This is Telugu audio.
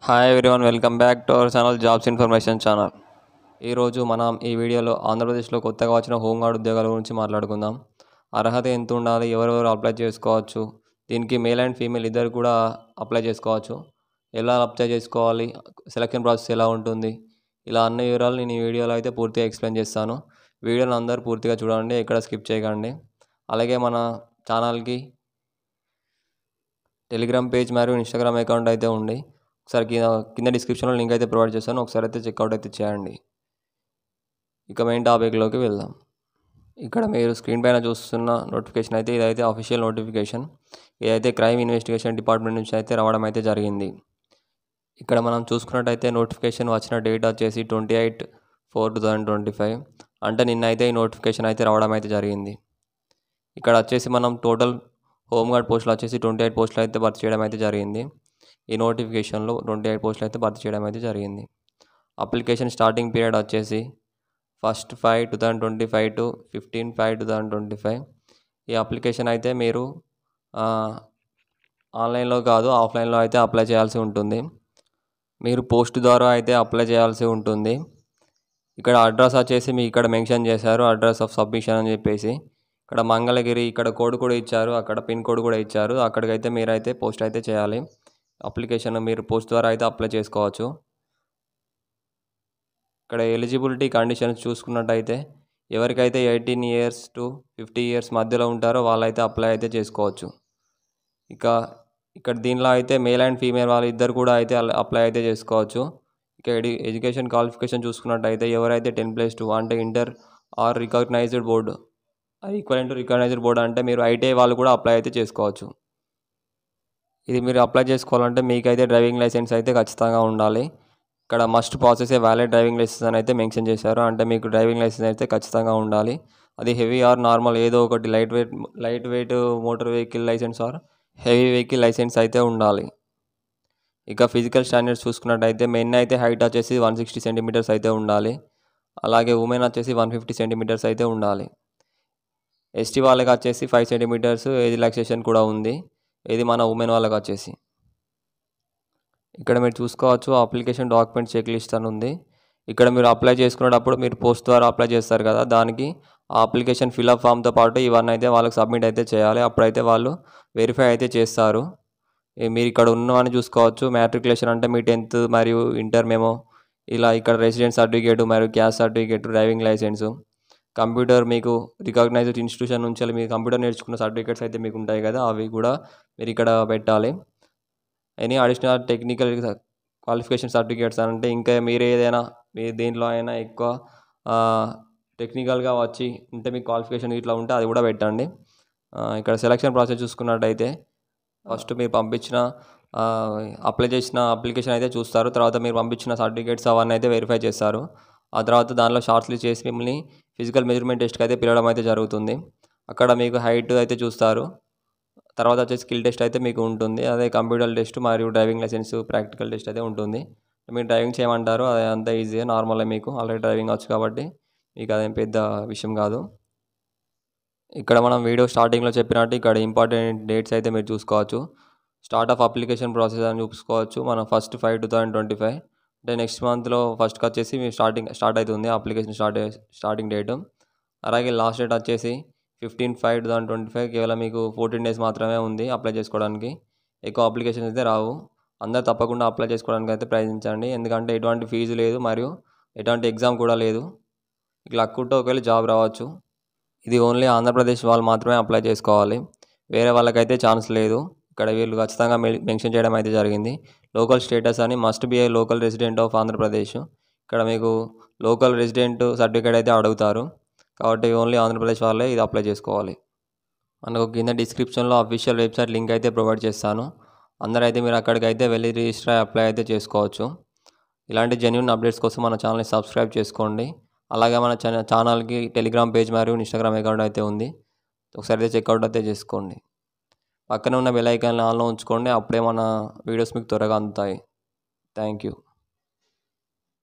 Hi everyone, welcome back to our channel jobs information channel. ఈరోజు మనం ఈ వీడియోలో ఆంధ్రప్రదేశ్లో కొత్తగా వచ్చిన హోంగార్డ్ ఉద్యోగాల గురించి మాట్లాడుకుందాం. అర్హత ఎంత ఉండాలి, ఎవరెవరు అప్లై చేసుకోవచ్చు, దీనికి మేల్ అండ్ ఫీమేల్ ఇద్దరు కూడా అప్లై చేసుకోవచ్చు, ఎలా అప్లై చేసుకోవాలి, సెలక్షన్ ప్రాసెస్ ఎలా ఉంటుంది, ఇలా అన్ని వివరాలు నేను ఈ వీడియోలో అయితే పూర్తిగా ఎక్స్ప్లెయిన్ చేస్తాను. వీడియోని అందరూ పూర్తిగా చూడండి, ఎక్కడ స్కిప్ చేయకండి. అలాగే మన ఛానల్కి టెలిగ్రామ్ పేజ్ మరియు ఇన్స్టాగ్రామ్ అకౌంట్ అయితే ఉంది. ఒకసారి కింద డిస్క్రిప్షన్లో లింక్ అయితే ప్రొవైడ్ చేస్తాను, ఒకసారి అయితే చెక్అవుట్ అయితే చేయండి. ఇక మెయిన్ టాపిక్లోకి వెళ్దాం. ఇక్కడ మీరు స్క్రీన్ పైన చూస్తున్న నోటిఫికేషన్ అయితే ఇదైతే అఫీషియల్ నోటిఫికేషన్. ఇదైతే క్రైమ్ ఇన్వెస్టిగేషన్ డిపార్ట్మెంట్ నుంచి అయితే రావడం అయితే జరిగింది. ఇక్కడ మనం చూసుకున్నట్టయితే నోటిఫికేషన్ వచ్చిన డేట్ వచ్చేసి 28/4/2025, అంటే నిన్న అయితే ఈ నోటిఫికేషన్ అయితే రావడం అయితే జరిగింది. ఇక్కడ వచ్చేసి మనం టోటల్ హోంగార్డ్ పోస్టులు వచ్చేసి 28 పోస్టులు అయితే భర్తీ చేయడం అయితే జరిగింది. ఈ నోటిఫికేషన్లో 28 పోస్టులు అయితే భర్తీ చేయడం అయితే జరిగింది. అప్లికేషన్ స్టార్టింగ్ పీరియడ్ వచ్చేసి 1/5/2025 టు 15/5/2025. ఈ అప్లికేషన్ అయితే మీరు ఆన్లైన్లో కాదు, ఆఫ్లైన్లో అయితే అప్లై చేయాల్సి ఉంటుంది. మీరు పోస్ట్ ద్వారా అయితే అప్లై చేయాల్సి ఉంటుంది. ఇక్కడ అడ్రస్ వచ్చేసి మీ ఇక్కడ మెన్షన్ చేశారు, అడ్రస్ ఆఫ్ సబ్మిషన్ అని చెప్పేసి. ఇక్కడ మంగళగిరి, ఇక్కడ కోడ్ కూడా ఇచ్చారు, అక్కడ పిన్ కోడ్ కూడా ఇచ్చారు, అక్కడికైతే మీరైతే పోస్ట్ అయితే చేయాలి. అప్లికేషన్ మీరు పోస్ట్ ద్వారా అయితే అప్లై చేసుకోవచ్చు. ఇక్కడ ఎలిజిబిలిటీ కండిషన్స్ చూసుకున్నట్టయితే ఎవరికైతే 18 years to 50 years మధ్యలో ఉంటారో వాళ్ళైతే అప్లై అయితే చేసుకోవచ్చు. ఇక్కడ దీనిలో అయితే మేల్ అండ్ ఫీమేల్ వాళ్ళు ఇద్దరు కూడా అయితే అప్లై అయితే చేసుకోవచ్చు. ఇక ఎడ్యుకేషన్ క్వాలిఫికేషన్ చూసుకున్నట్టయితే ఎవరైతే 10+2 అంటే inter or recognised board, equal to recognised board అంటే మీరు ఐటీఐ వాళ్ళు కూడా అప్లై అయితే చేసుకోవచ్చు. ఇది మీరు అప్లై చేసుకోవాలంటే మీకైతే డ్రైవింగ్ లైసెన్స్ అయితే ఖచ్చితంగా ఉండాలి. ఇక్కడ must process a valid driving licence అని అయితే మెన్షన్ చేశారు, అంటే మీకు డ్రైవింగ్ లైసెన్స్ అయితే ఖచ్చితంగా ఉండాలి. అది హెవీ ఆర్ నార్మల్ ఏదో ఒకటి, light weight motor vehicle licence or heavy vehicle licence అయితే ఉండాలి. ఇక ఫిజికల్ స్టాండర్డ్స్ చూసుకున్నట్టయితే మెన్ అయితే హైట్ వచ్చేసి 160 cm అయితే ఉండాలి, అలాగే ఉమెన్ వచ్చేసి 150 cm అయితే ఉండాలి. ఎస్టీ వాళ్ళకి వచ్చేసి 5 cm ఏజ్ రిలాక్సేషన్ కూడా ఉంది, ఇది మన ఉమెన్ వాళ్ళకి వచ్చేసి. ఇక్కడ మీరు చూసుకోవచ్చు అప్లికేషన్ డాక్యుమెంట్ చెక్ లిస్ట్ అని ఉంది. ఇక్కడ మీరు అప్లై చేసుకునేటప్పుడు మీరు పోస్ట్ ద్వారా అప్లై చేస్తారు కదా, దానికి ఆ అప్లికేషన్ ఫిల్అప్ ఫామ్తో పాటు ఇవన్నీ అయితే వాళ్ళకి సబ్మిట్ అయితే చేయాలి. అప్పుడైతే వాళ్ళు వెరిఫై అయితే చేస్తారు. మీరు ఇక్కడ ఉన్నవని చూసుకోవచ్చు. మ్యాట్రికులేషన్ అంటే మీ 10th మరియు ఇంటర్ మెమో, ఇలా ఇక్కడ రెసిడెన్స్ సర్టిఫికేట్ మరియు caste certificate, driving licence, computer మీకు రికగ్నైజ్డ్ ఇన్స్టిట్యూషన్ నుంచి మీరు కంప్యూటర్ నేర్చుకున్న సర్టిఫికేట్స్ అయితే మీకు ఉంటాయి కదా, అవి కూడా మీరు ఇక్కడ పెట్టాలి. Any additional technical qualification certificates అంటే ఇంకా మీరు ఏదైనా మీ దేంట్లో అయినా ఎక్కువ టెక్నికల్గా వచ్చి ఉంటే మీకు క్వాలిఫికేషన్ ఇట్లా ఉంటే అది కూడా పెట్టండి. ఇక్కడ సెలక్షన్ ప్రాసెస్ చూసుకున్నట్టయితే ఫస్ట్ మీరు పంపించిన అప్లై చేసిన అప్లికేషన్ అయితే చూస్తారు, తర్వాత మీరు పంపించిన సర్టిఫికేట్స్ అవన్నీ అయితే వెరిఫై చేస్తారు. ఆ తర్వాత దానిలో షార్ట్ లిస్ట్ చేసి మిమ్మల్ని ఫిజికల్ మెజర్మెంట్ టెస్ట్కి అయితే పిలవడం అయితే జరుగుతుంది. అక్కడ మీకు హైట్ అయితే చూస్తారు, తర్వాత వచ్చేసి స్కిల్ టెస్ట్ అయితే మీకు ఉంటుంది, అదే కంప్యూటర్ టెస్ట్ మరియు డ్రైవింగ్ లైసెన్స్ ప్రాక్టికల్ టెస్ట్ అయితే ఉంటుంది. మీరు డ్రైవింగ్ చేయమంటారు, అది అంతా ఈజీ నార్మల్గా, మీకు ఆల్రెడీ డ్రైవింగ్ వచ్చు కాబట్టి మీకు అదేం పెద్ద విషయం కాదు. ఇక్కడ మనం వీడియో స్టార్టింగ్లో చెప్పినట్టు ఇక్కడ ఇంపార్టెంట్ డేట్స్ అయితే మీరు చూసుకోవచ్చు. స్టార్ట్ ఆఫ్ అప్లికేషన్ ప్రాసెస్ అని చూసుకోవచ్చు. మనం 1/5/2025 అంటే నెక్స్ట్ మంత్లో ఫస్ట్కి వచ్చేసి మీరు స్టార్ట్ అవుతుంది అప్లికేషన్ స్టార్టింగ్ డేట్. అలాగే లాస్ట్ డేట్ వచ్చేసి 15/5/2025, కేవలం మీకు 14 days మాత్రమే ఉంది అప్లై చేసుకోవడానికి. ఎక్కువ అప్లికేషన్స్ అయితే రావు. అందరూ తప్పకుండా అప్లై చేసుకోవడానికి అయితే ప్రయత్నించండి, ఎందుకంటే ఎటువంటి ఫీజు లేదు మరియు ఎటువంటి ఎగ్జామ్ కూడా లేదు. ఇట్లా లక్కుంటే ఒకవేళ జాబ్ రావచ్చు. ఇది ఓన్లీ ఆంధ్రప్రదేశ్ వాళ్ళు మాత్రమే అప్లై చేసుకోవాలి, వేరే వాళ్ళకైతే ఛాన్స్ లేదు. ఇక్కడ వీళ్ళు ఖచ్చితంగా మెన్షన్ చేయడం అయితే జరిగింది. లోకల్ స్టేటస్ అని must be A local resident of Andhra Pradesh. ఇక్కడ మీకు లోకల్ రెసిడెంట్ సర్టిఫికేట్ అయితే అడుగుతారు, కాబట్టి ఓన్లీ ఆంధ్రప్రదేశ్ వాళ్ళే ఇది అప్లై చేసుకోవాలి. మనకు కింద డిస్క్రిప్షన్లో అఫీషియల్ వెబ్సైట్ లింక్ అయితే ప్రొవైడ్ చేస్తాను, అందరైతే మీరు అక్కడికి అయితే వెళ్ళి రిజిస్టర్ అప్లై అయితే చేసుకోవచ్చు. ఇలాంటి జెన్యూన్ అప్డేట్స్ కోసం మన ఛానల్ని సబ్స్క్రైబ్ చేసుకోండి. అలాగే మన ఛానల్కి టెలిగ్రామ్ పేజ్ మరియు ఇన్స్టాగ్రామ్ అకౌంట్ అయితే ఉంది, ఒకసారి అయితే చెక్అవుట్ అయితే చేసుకోండి. పక్కనే ఉన్న బెల్ ఐకాన్ని ఆన్లో ఉంచుకోండి, అప్పుడే మన వీడియోస్ మీకు త్వరగా అందుతాయి. Thank you.